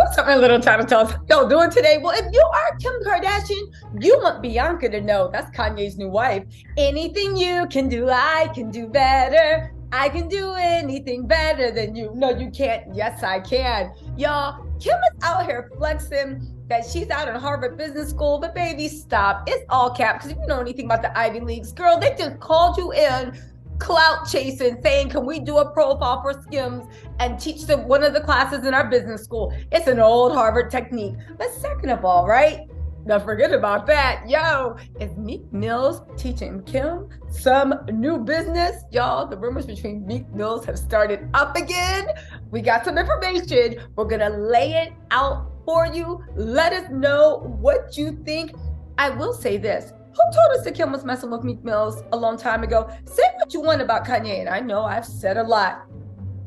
What's up, my little TisaTells? How y'all doing today? Well, if you are Kim Kardashian, you want Bianca to know that's Kanye's new wife. Anything you can do, I can do better. I can do anything better than you. No, you can't. Yes, I can. Y'all, Kim is out here flexing that she's out in Harvard Business School, but baby, stop. It's all cap. Because if you know anything about the Ivy Leagues, girl, they just called you in clout chasing, saying, can we do a profile for Skims and teach them one of the classes in our business school? It's an old Harvard technique. But second of all, right? Don't forget about that. Yo, is Meek Mills teaching Kim some new business? Y'all, the rumors between Meek Mills have started up again. We got some information. We're going to lay it out for you. Let us know what you think. I will say this. Who told us that Kim was messing with Meek Mills a long time ago? Say what you want about Kanye, and I know I've said a lot.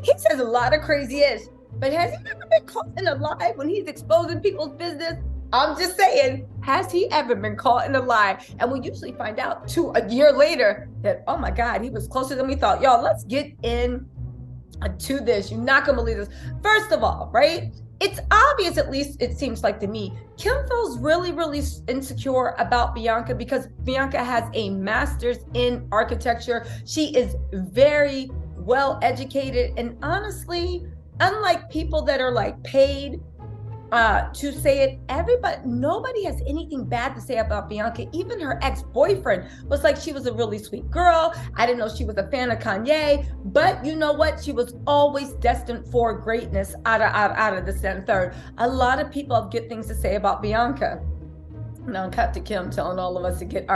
He says a lot of crazy-ish, but has he ever been caught in a lie when he's exposing people's business? I'm just saying, has he ever been caught in a lie? And we usually find out a year later that, oh my God, he was closer than we thought. Y'all, let's get into this. You're not gonna believe this. First of all, right? It's obvious, at least it seems like to me, Kim feels really, really insecure about Bianca because Bianca has a master's in architecture. She is very well educated. And honestly, unlike people that are like paid to say it, nobody has anything bad to say about Bianca. Even her ex-boyfriend was like, she was a really sweet girl. I didn't know she was a fan of Kanye, but you know what? She was always destined for greatness out of this and third. A lot of people have good things to say about Bianca. Now cut to Kim telling all of us to get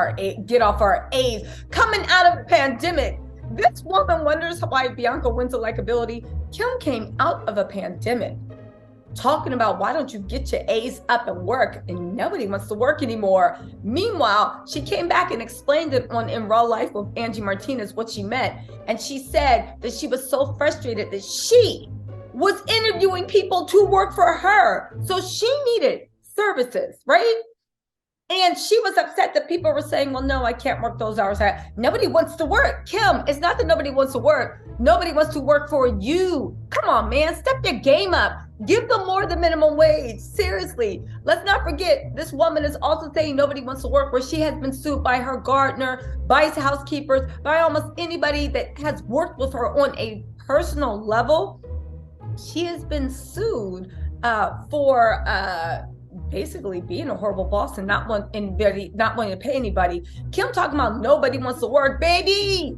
off our A's. Coming out of the pandemic, this woman wonders why Bianca wins a likability. Kim came out of a pandemic talking about, why don't you get your A's up and work? And nobody wants to work anymore. Meanwhile, she came back and explained it on In Raw Life with Angie Martinez what she meant. And she said that she was so frustrated that she was interviewing people to work for her. So she needed services, right? And she was upset that people were saying, well, no, I can't work those hours. Nobody wants to work. Kim, it's not that nobody wants to work. Nobody wants to work for you. Come on, man, step your game up. Give them more than minimum wage. Seriously. Let's not forget, this woman is also saying nobody wants to work, where she has been sued by her gardener, by his housekeepers, by almost anybody that has worked with her on a personal level. She has been sued for basically being a horrible boss and not wanting to pay anybody. Kim talking about nobody wants to work, baby.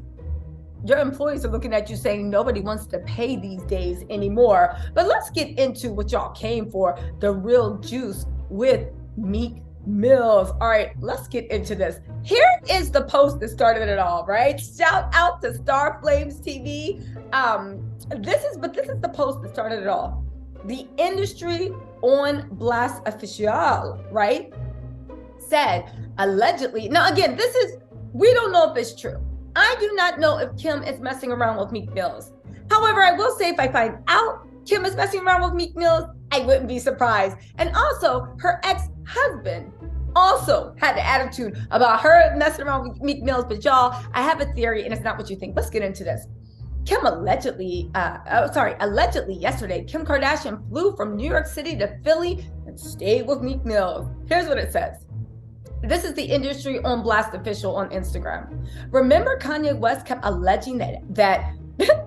Your employees are looking at you saying nobody wants to pay these days anymore. But let's get into what y'all came for, the real juice with Meek Mills. All right, let's get into this. Here is the post that started it all, right? Shout out to Star Flames TV. This is the post that started it all. The industry on Blast Official, right, said allegedly. Now, again, we don't know if it's true. I do not know if Kim is messing around with Meek Mills. However, I will say if I find out Kim is messing around with Meek Mills, I wouldn't be surprised. And also, her ex-husband also had the attitude about her messing around with Meek Mills. But y'all, I have a theory, and it's not what you think. Let's get into this. Kim allegedly yesterday, Kim Kardashian flew from New York City to Philly and stayed with Meek Mills. Here's what it says. This is the industry on Blast Official on Instagram. Remember, Kanye West kept alleging that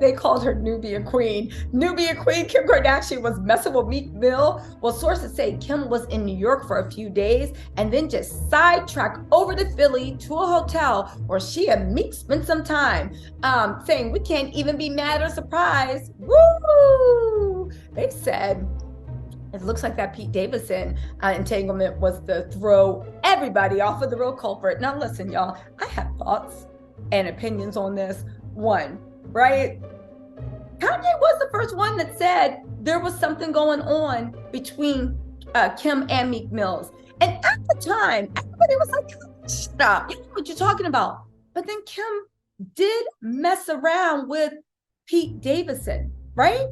they called her Nubian Queen. Nubian Queen Kim Kardashian was messing with Meek Mill. Well, sources say Kim was in New York for a few days and then just sidetracked over to Philly to a hotel where she and Meek spent some time, saying we can't even be mad or surprised. Woo! They said it looks like that Pete Davidson entanglement was to throw everybody off of the real culprit. Now listen, y'all, I have thoughts and opinions on this. One, right? Kanye was the first one that said there was something going on between Kim and Meek Mills. And at the time, everybody was like, stop, you know what you're talking about. But then Kim did mess around with Pete Davidson, right?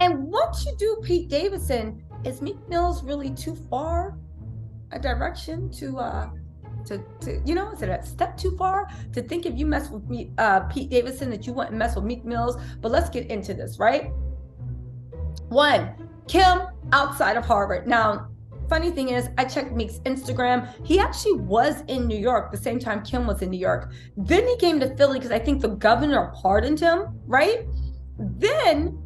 And once you do Pete Davidson, is Meek Mills really too far a direction to is it a step too far to think if you mess with me, Pete Davidson, that you wouldn't mess with Meek Mills? But let's get into this, right? One, Kim outside of Harvard. Now, funny thing is, I checked Meek's Instagram. He actually was in New York the same time Kim was in New York. Then he came to Philly because I think the governor pardoned him, right? Then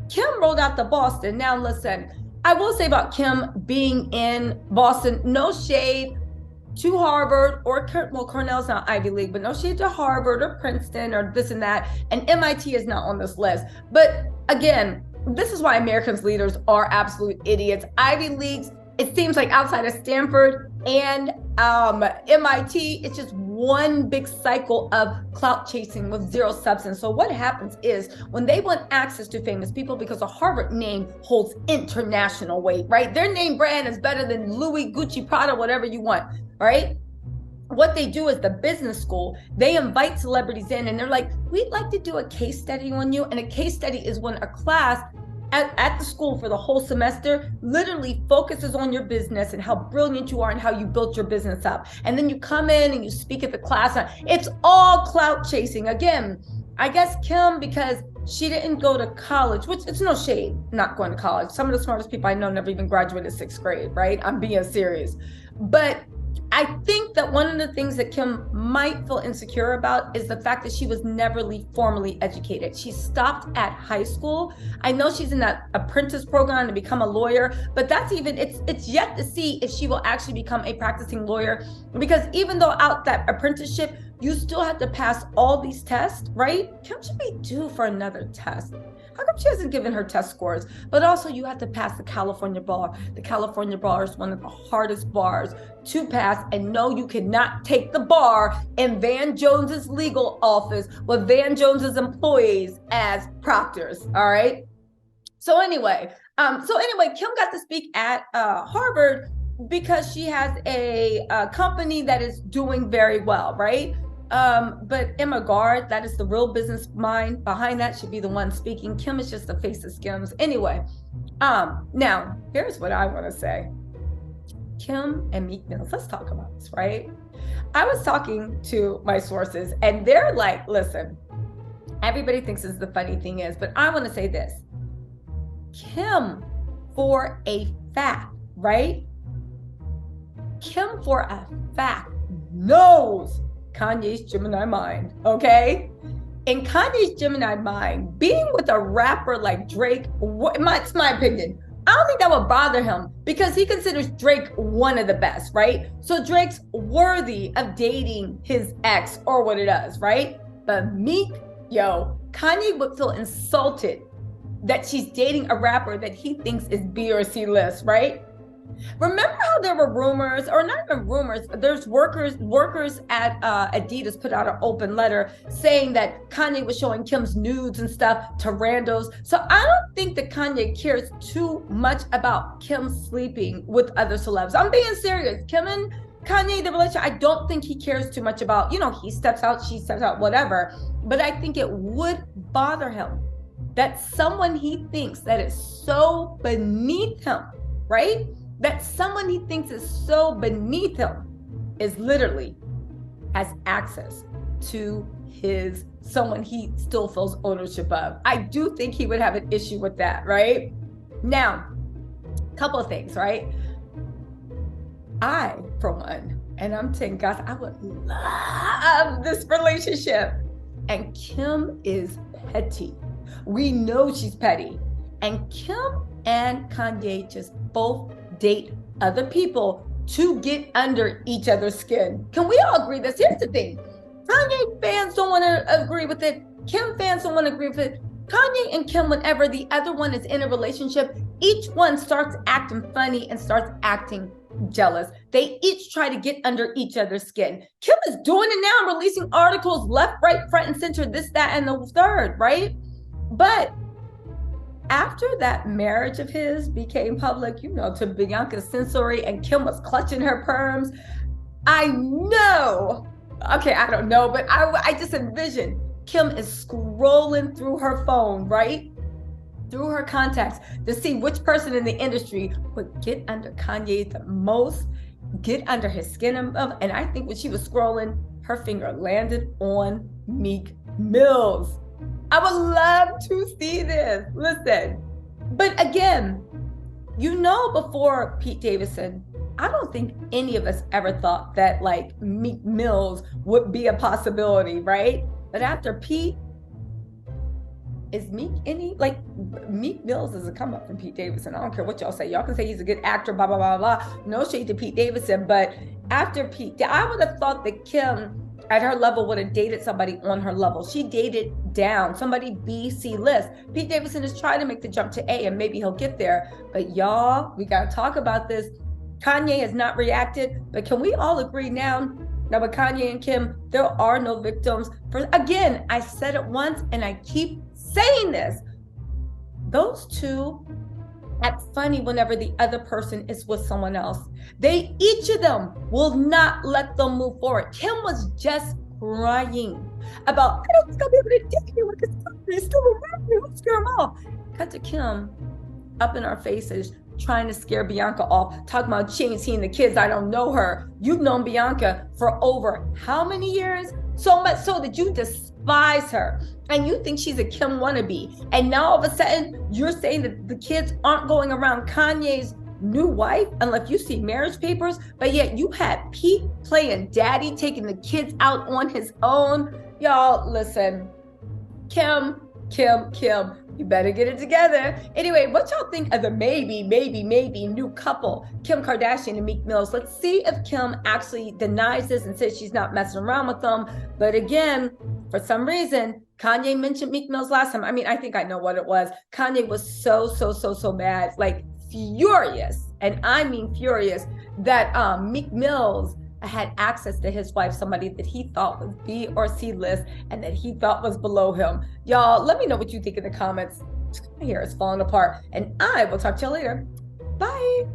Kim rolled out to Boston. Now, listen, I will say about Kim being in Boston, no shade to Harvard or, well, Cornell's not Ivy League, but no shade to Harvard or Princeton or this and that. And MIT is not on this list. But again, this is why Americans' leaders are absolute idiots. Ivy Leagues, it seems like outside of Stanford and MIT, it's just one big cycle of clout chasing with zero substance. So what happens is when they want access to famous people, because a Harvard name holds international weight, right? Their name brand is better than Louis, Gucci, Prada, whatever you want, right? What they do is the business school, they invite celebrities in and they're like, we'd like to do a case study on you. And a case study is when a class at the school for the whole semester literally focuses on your business and how brilliant you are and how you built your business up. And then you come in and you speak at the class. It's all clout chasing. Again, I guess Kim, because she didn't go to college, which it's no shade not going to college. Some of the smartest people I know never even graduated 6th grade, right? I'm being serious. But I think that one of the things that Kim might feel insecure about is the fact that she was never formally educated. She stopped at high school. I know she's in that apprentice program to become a lawyer, but that's even, it's yet to see if she will actually become a practicing lawyer, because even though out that apprenticeship, you still have to pass all these tests, right? Kim should be due for another test. How come she hasn't given her test scores? But also you have to pass the California bar. The California bar is one of the hardest bars to pass. And no, you cannot take the bar in Van Jones's legal office with Van Jones's employees as proctors, all right? So anyway, Kim got to speak at Harvard because she has a company that is doing very well, right? But Emma Gard, that is the real business mind behind that, should be the one speaking. Kim is just the face of Skims. Anyway, now here's what I want to say. Kim and Meek Mills, let's talk about this, right? I was talking to my sources and they're like, listen, everybody thinks this is the funny thing is, but I want to say this. Kim, for a fact, right? Kim, for a fact, knows Kanye's Gemini mind, okay? In Kanye's Gemini mind, being with a rapper like Drake, it's my opinion, I don't think that would bother him because he considers Drake one of the best, right? So Drake's worthy of dating his ex or what it does, right? But Meek, Kanye would feel insulted that she's dating a rapper that he thinks is B or C list, right? Remember how there were rumors, or not even rumors, there's workers at Adidas put out an open letter saying that Kanye was showing Kim's nudes and stuff to randos. So I don't think that Kanye cares too much about Kim sleeping with other celebs. I'm being serious. Kim and Kanye, the relationship, I don't think he cares too much about, he steps out, she steps out, whatever. But I think it would bother him that someone he thinks that is so beneath him, right? That someone he thinks is so beneath him is literally has access to someone he still feels ownership of. I do think he would have an issue with that, right? Now, a couple of things, right? I, for one, and I'm saying, guys, I would love this relationship. And Kim is petty. We know she's petty. And Kim and Kanye just both date other people to get under each other's skin. Can we all agree this? Here's the thing. Kanye fans don't want to agree with it. Kim fans don't want to agree with it. Kanye and Kim, whenever the other one is in a relationship, each one starts acting funny and starts acting jealous. They each try to get under each other's skin. Kim is doing it now, releasing articles left, right, front, and center, this, that, and the third, right? But after that marriage of his became public, to Bianca's sensory, and Kim was clutching her perms, I know, okay, I don't know, but I just envision Kim is scrolling through her phone, right? Through her contacts to see which person in the industry would get under Kanye the most, get under his skin. And I think when she was scrolling, her finger landed on Meek Mills. I would love to see this. Listen, but again, You know, before Pete Davidson, I don't think any of us ever thought that like Meek Mills would be a possibility, right? But after Pete, is Meek any like Meek Mills is a come up from Pete Davidson. I don't care what y'all say. Y'all can say he's a good actor, blah blah blah blah. No shade to Pete Davidson, but after Pete, I would have thought that Kim at her level would have dated somebody on her level. She dated down, somebody B, C list. Pete Davidson is trying to make the jump to A, and maybe he'll get there. But y'all, we got to talk about this. Kanye has not reacted, but can we all agree now with Kanye and Kim, there are no victims? For again, I said it once and I keep saying this. Those two act funny whenever the other person is with someone else. Each of them will not let them move forward. Kim was just crying about, I don't think I'll be able to date you because he's still around me. Let's scare him off. Cut to Kim up in our faces, trying to scare Bianca off, talking about she ain't seen the kids. I don't know her. You've known Bianca for over how many years? So much so that you despise her and you think she's a Kim wannabe. And now all of a sudden you're saying that the kids aren't going around Kanye's new wife unless you see marriage papers, but yet you had Pete playing daddy, taking the kids out on his own. Y'all, listen, Kim, you better get it together. Anyway, what y'all think of the maybe new couple, Kim Kardashian and Meek Mills? Let's see if Kim actually denies this and says she's not messing around with them. But again, for some reason, Kanye mentioned Meek Mills last time. I mean, I think I know what it was. Kanye was so mad, like furious, and I mean furious, that Meek Mills had access to his wife, somebody that he thought was B or C list and that he thought was below him. Y'all, let me know what you think in the comments. My hair is falling apart, and I will talk to you later. Bye.